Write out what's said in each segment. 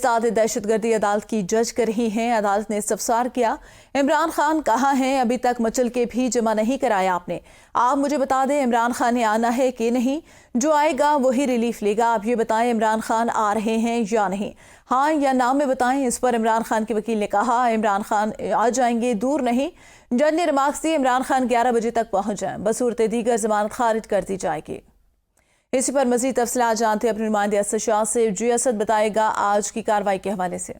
इंसदाद दहशतगर्दी अदालत की जज कर रही हैं। अदालत ने इस्तफसार किया, इमरान खान कहाँ हैं? अभी तक मचल के भी जमा नहीं कराया आपने। आप मुझे बता दें, इमरान खान ने आना है कि नहीं? जो आएगा वही रिलीफ लेगा। आप ये बताएं, इमरान खान आ रहे हैं या नहीं? हाँ या ना में बताएं। इस पर इमरान खान के वकील ने कहा, इमरान खान आ जाएंगे, दूर नहीं। जज ने रिमार्क्स दिए, इमरान खान 11 बजे तक पहुंच जाए, बसूरत दीगर जमानत खारिज कर दी जाएगी। इसी पर मजीद तफसीलात जानते हैं अपने नुमाइंदे असद शाह से। जी असद, बताएगा आज की कार्रवाई के हवाले से।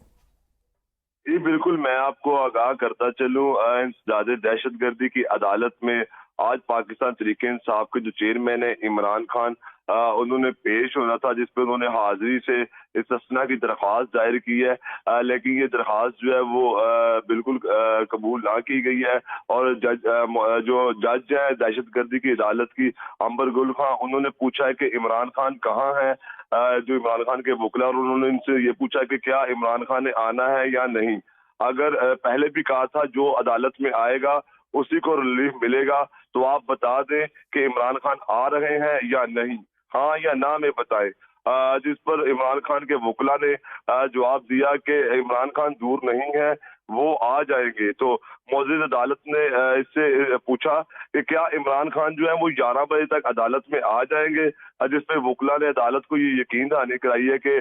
जी बिल्कुल, मैं आपको आगाह करता चलूं, इंसदाद दहशतगर्दी की अदालत में आज पाकिस्तान तहरीक इंसाफ के जो चेयरमैन है इमरान खान, उन्होंने पेश होना था, जिस पर उन्होंने हाजिरी से इस्तिस्ना की दरख्वास्त दायर की है, लेकिन ये दरख्वास्त जो है वो बिल्कुल कबूल ना की गई है। और जो जज है दहशतगर्दी की अदालत की अंबर गुल खान, उन्होंने पूछा है कि इमरान खान कहाँ है, जो इमरान खान के वकील, और उन्होंने इनसे ये पूछा कि क्या इमरान खान ने आना है या नहीं। अगर पहले भी कहा था जो अदालत में आएगा उसी को रिलीफ मिलेगा, तो आप बता दें कि इमरान खान आ रहे हैं या नहीं, हाँ या ना में बताएं। जिस पर इमरान खान के वकीला ने जवाब दिया कि इमरान खान दूर नहीं है, वो आ जाएंगे। तो मौजूद अदालत ने इससे पूछा कि क्या इमरान खान जो है वो 11 बजे तक अदालत में आ जाएंगे, जिस पे वकीला ने अदालत को ये यकीन दहानी कराई है कि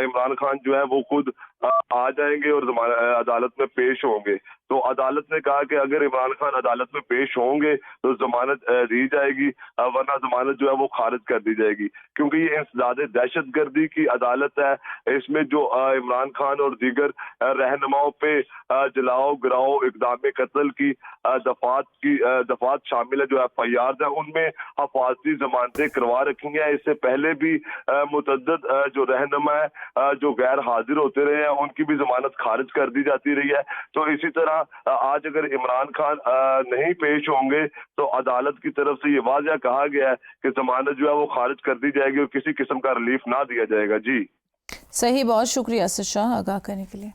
इमरान खान जो है वो खुद आ जाएंगे और अदालत में पेश होंगे। तो अदालत ने कहा कि अगर इमरान खान अदालत में पेश होंगे तो जमानत दी जाएगी, वरना जमानत जो है वो खारिज कर दी जाएगी, क्योंकि ये इंसदाद दहशतगर्दी की अदालत है। इसमें जो इमरान खान और दीगर रहनुमाओं पे जलाओ गिराओ इक़दाम कत्ल की दफात शामिल है, जो FIR है, उनमें हफाजती जमानतें करवा रखी हैं। इससे पहले भी मुतअद्दिद जो रहनुमा है जो गैर हाजिर होते रहे हैं, उनकी भी जमानत खारिज कर दी जाती रही है। तो इसी तरह आज अगर इमरान खान नहीं पेश होंगे तो अदालत की तरफ से ये वाज़ह कहा गया है कि जमानत जो है वो खारिज कर दी जाएगी और किसी किस्म का रिलीफ ना दिया जाएगा। जी सही, बहुत शुक्रिया असद शाह आगाह करने के लिए।